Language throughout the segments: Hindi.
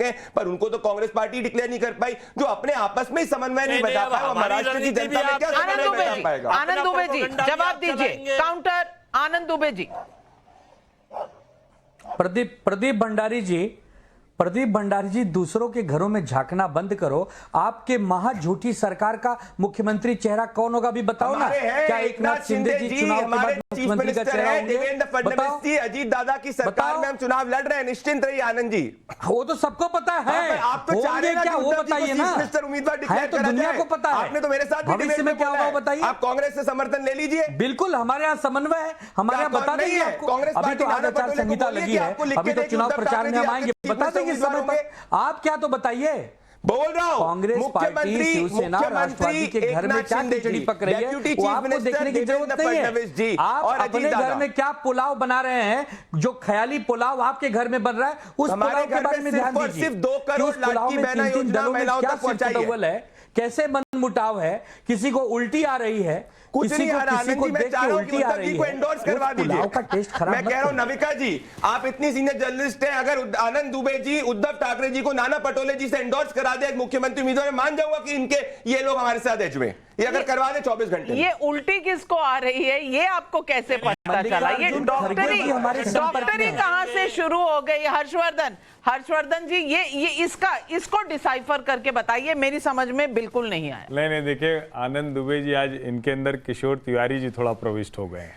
सके, पर उनको तो कांग्रेस पार्टी डिक्लेयर नहीं कर पाई, जो अपने आपस में समन्वय नहीं बता पाया, महाराष्ट्र की जनता में क्या समन्वय बता पाएगा? आनंद दुबे जी जवाब दीजिए, काउंटर आनंद दुबे जी। प्रदीप भंडारी जी, दूसरों के घरों में झांकना बंद करो। आपके महा झूठी सरकार का मुख्यमंत्री चेहरा कौन होगा भी बताओ ना। क्या एकनाथ शिंदे जी चुनाव के बाद मुख्यमंत्री का चेहरा होंगे? देवेंद्र फडणवीस जी, अजीत दादा की सरकार में हम चुनाव लड़ रहे हैं, निश्चिंत रहिए आनंद जी। वो तो सबको पता है। आप तो चाह रहे हैं क्या वो बताइए ना, उम्मीदवार है तो दुनिया को पता है। आपने तो मेरे साथ भविष्य में क्या होगा बताइए। आप कांग्रेस से समर्थन ले लीजिए। बिल्कुल, हमारे यहाँ समन्वय है, हमारे यहाँ बता देंगे आपको। अभी तो आचार संहिता लगी है, अभी तो चुनाव प्रचार में हम आएंगे, बता देंगे इस समय पर। आप क्या तो बताइए, बोल रहा हूं कांग्रेस पार्टी, शिवसेना, राष्ट्रवादी के घर में क्या खिचड़ी पक रही है वो आपको देखने की जरूरत नहीं है। आप अपने घर में क्या पुलाव बना रहे हैं, जो ख्याली पुलाव आपके घर में बन रहा है, उस पुलाव के बारे में ध्यान दीजिए। सिर्फ 2 करोड़ लाडकी बहना योजना महिलाओं तक पहुंचाई है। कैसे मनमुटाव है, किसी को उल्टी आ रही है, कुछ नहीं आ रहा। आनंद जी, मैं चाह रहा हूं कि उद्धव जी को एंडोर्स करवा दीजिए। मैं कह रहा हूं नविका जी, आप इतनी सीनियर जर्नलिस्ट हैं, अगर आनंद दुबे जी उद्धव ठाकरे जी को नाना पटोले जी से एंडोर्स करा दे मुख्यमंत्री उम्मीदवार, मान जाऊंगा कि इनके ये लोग हमारे साथ एज में, ये अगर करवा दे 24 घंटे। ये उल्टी किसको आ रही है, ये आपको कैसे पता चला? ये डॉक्टरी कहां से शुरू हो गई? हर्षवर्धन जी, ये इसको डिसाइफर करके बताइए, मेरी समझ में बिल्कुल नहीं आया। नहीं देखिए, आनंद दुबे जी आज इनके अंदर किशोर तिवारी जी थोड़ा प्रविष्ट हो गए हैं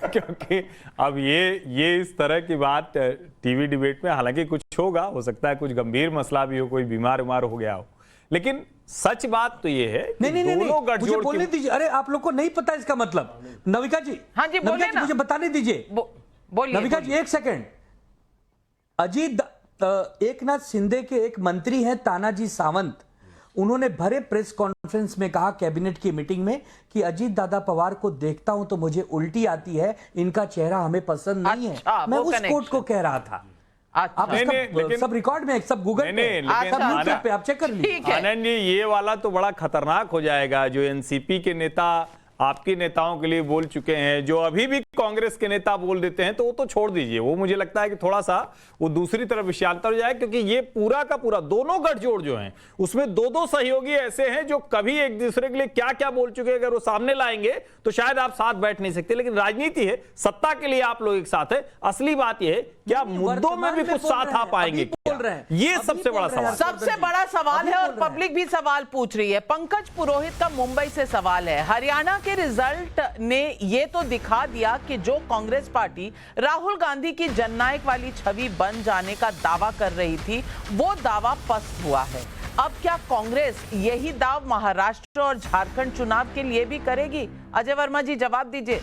क्योंकि अब ये इस तरह की बात टीवी डिबेट में, हालांकि कुछ होगा, हो सकता है कुछ गंभीर मसला भी हो, कोई बीमार हो गया हो, लेकिन सच बात तो ये है कि दोनों गठजोड़ बोलने दीजिए। अरे आप लोग को नहीं पता इसका मतलब। नविका जी, हाँ जी, बोलिए ना, मुझे बताने दीजिए। बोलिए नविका जी, एक सेकंड। एकनाथ शिंदे के एक मंत्री हैं तानाजी सावंत, उन्होंने भरे प्रेस कॉन्फ्रेंस में कहा कैबिनेट की मीटिंग में कि अजीत दादा पवार को देखता हूं तो मुझे उल्टी आती है, इनका चेहरा हमें पसंद नहीं है। मैं उस कोर्ट को कह रहा था। आप सब रिकॉर्ड में, सब गूगल पे, आप चेक कर लीजिए। आनंद जी, ये वाला तो बड़ा खतरनाक हो जाएगा, जो एनसीपी के नेता आपके नेताओं के लिए बोल चुके हैं, जो अभी भी कांग्रेस के नेता बोल देते हैं, तो वो तो छोड़ दीजिए। वो मुझे लगता है कि थोड़ा सा वो दूसरी तरफ विषयांतर हो जाए, क्योंकि ये पूरा का पूरा दोनों गठजोड़ जो हैं उसमें दो सहयोगी ऐसे हैं जो कभी एक दूसरे के लिए क्या क्या बोल चुके हैं, अगर वो सामने लाएंगे तो शायद आप साथ बैठ नहीं सकते। लेकिन राजनीति है, सत्ता के लिए आप लोग एक साथ है। असली बात यह है क्या मुद्दों में भी कुछ साथ आ पाएंगे, ये सबसे बड़ा सवाल, सबसे बड़ा सवाल है, और पब्लिक भी सवाल पूछ रही है। पंकज पुरोहित का मुंबई से सवाल है, हरियाणा के रिजल्ट ने ये तो दिखा दिया कि जो कांग्रेस पार्टी राहुल गांधी की जननायक वाली छवि बन जाने का दावा कर रही थी, वो दावा पस्त हुआ है। अब क्या कांग्रेस यही दाव महाराष्ट्र और झारखंड चुनाव के लिए भी करेगी? अजय वर्मा जी, जवाब दीजिए।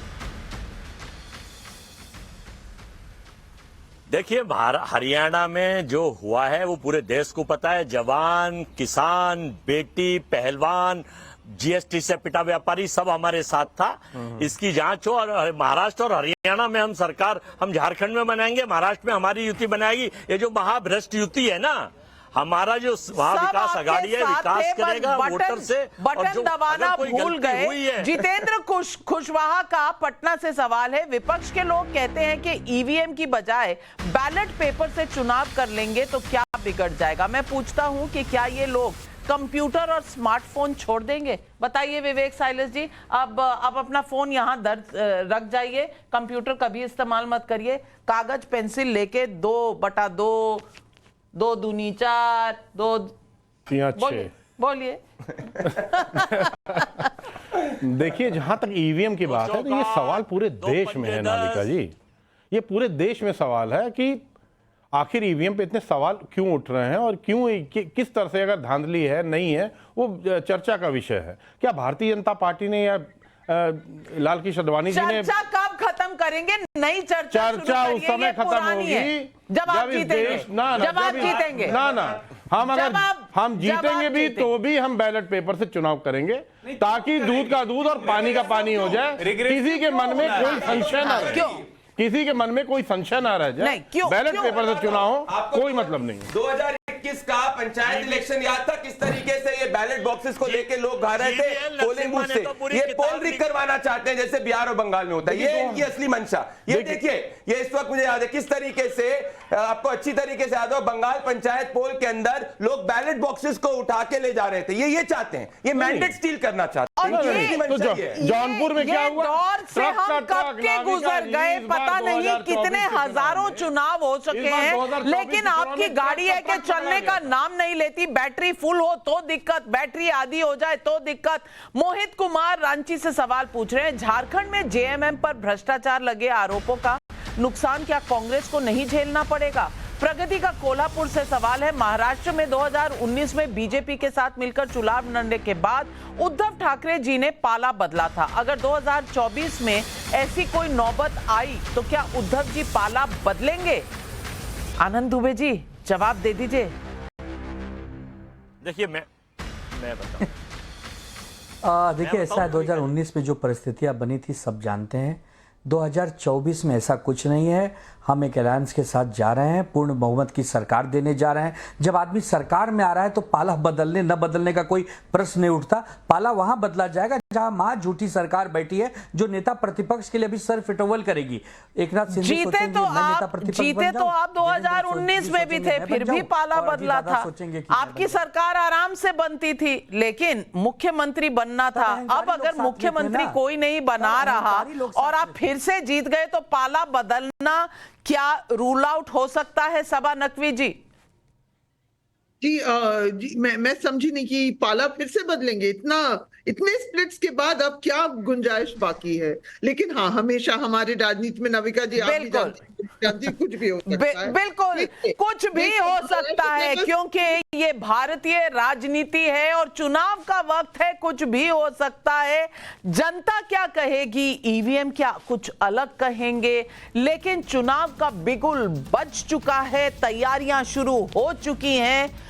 देखिए, हरियाणा में जो हुआ है वो पूरे देश को पता है। जवान, किसान, बेटी, पहलवान, जीएसटी से पिटा व्यापारी सब हमारे साथ था। इसकी जांच हो, और महाराष्ट्र और हरियाणा में हम सरकार, हम झारखंड में बनाएंगे, महाराष्ट्र में हमारी युति बनाएगी। ये जो महाभ्रष्ट युति है ना, हमारा जो वहाँ विकास अघाड़ी है, विकास करेगा वोटर से। बटन दबाना भूल गए। जितेंद्र कुशवाहा का पटना से सवाल है, विपक्ष के लोग कहते हैं कि ईवीएम की बजाय बैलेट पेपर से चुनाव कर लेंगे तो क्या बिगड़ जाएगा? मैं पूछता हूं कि क्या ये लोग कंप्यूटर और स्मार्टफोन छोड़ देंगे? बताइए विवेक साइलस जी। अब अपना फोन यहाँ रख जाइए, कंप्यूटर कभी इस्तेमाल मत करिए, कागज पेंसिल लेके 2/2, 2 दूनी 4, 2 बोलिए। देखिए, जहां तक ईवीएम की बात है तो ये सवाल पूरे देश में है नालिका जी, ये पूरे देश में सवाल है कि आखिर ईवीएम पे इतने सवाल क्यों उठ रहे हैं, और क्यों किस तरह से, अगर धांधली है नहीं है, वो चर्चा का विषय है। क्या भारतीय जनता पार्टी ने या लाल कृष्ण आडवाणी जी ने चर्चा कब खत्म करेंगे? नई चर्चा उस समय खत्म होगी जब आप जीतेंगे। हम जीतेंगे भी तो भी हम बैलेट पेपर से चुनाव करेंगे, ताकि दूध का दूध और पानी का पानी हो जाए, किसी के मन में कोई संशय ना रहे, किसी के मन में कोई संशय ना रह जाए। बैलेट पेपर से चुनाव हो, कोई मतलब नहीं। 2021 का पंचायत इलेक्शन याद था किस तरीके से ये बैलेट बॉक्सेस को लेके लोग गा रहे थे पोलिंग बूथ से। ये पोल रिग करवाना चाहते हैं जैसे बिहार और बंगाल में होता है, ये इनकी असली मंशा। ये देखिए, ये इस वक्त मुझे याद है किस तरीके से, आपको अच्छी तरीके से याद हो, बंगाल पंचायत पोल के अंदर लोग बैलेट बॉक्सेस को उठा के ले जा रहे थे। ये चाहते हैं, ये मैंडेट स्टील करना चाहते हैं। जौनपुर में क्या हुआ? दौर से हम कब के गुजर गए, पता नहीं कितने हजारों चुनाव हो चुके हैं, लेकिन आपकी गाड़ी है कि चलने का नाम नहीं लेती। बैटरी फुल हो तो दिक्कत, बैटरी आधी हो जाए तो दिक्कत। मोहित कुमार रांची से सवाल पूछ रहे हैं, झारखंड में जेएमएम पर भ्रष्टाचार लगे आरोपों का नुकसान क्या कांग्रेस को नहीं झेलना पड़ेगा? प्रगति का कोल्हापुर से सवाल है, महाराष्ट्र में 2019 में बीजेपी के साथ मिलकर चुनाव लड़ने के बाद उद्धव ठाकरे जी ने पाला बदला था। अगर 2024 में ऐसी कोई नौबत आई तो क्या उद्धव जी पाला बदलेंगे? आनंद दुबे जी जवाब दे दीजिए। देखिए मैं बताऊं, देखिए ऐसा है, 2019 में जो परिस्थितियां बनी थी सब जानते हैं। 2024 में ऐसा कुछ नहीं है। हम एक अलायंस के साथ जा रहे हैं, पूर्ण बहुमत की सरकार देने जा रहे हैं। जब आदमी सरकार में आ रहा है तो पाला बदलने न बदलने का कोई प्रश्न नहीं उठता। पाला वहां बदला जाएगा जहां मां झूठी सरकार बैठी है, जो नेता प्रतिपक्ष के लिए भी सर फिटोवल करेगी। एकनाथ शिंदे जीते तो आप 2019 में भी थे, फिर भी पाला बदला था। आपकी सरकार आराम से बनती थी, लेकिन मुख्यमंत्री बनना था। अब अगर मुख्यमंत्री कोई नहीं बना रहा और आप फिर से जीत गए तो पाला बदलना क्या रूल आउट हो सकता है? सबा नकवी जी। जी, मैं समझी नहीं कि पाला फिर से बदलेंगे। इतने स्प्लिट्स के बाद अब क्या गुंजाइश बाकी है? लेकिन हाँ, हमेशा हमारी राजनीति में नविका जी आप भी जानती कुछ भी हो सकता है। बिल्कुल कुछ भी हो सकता है, क्योंकि ये भारतीय राजनीति है और चुनाव का वक्त है, कुछ भी हो सकता है। जनता क्या कहेगी, ईवीएम क्या कुछ अलग कहेंगे, लेकिन चुनाव का बिगुल बज चुका है, तैयारियां शुरू हो चुकी हैं।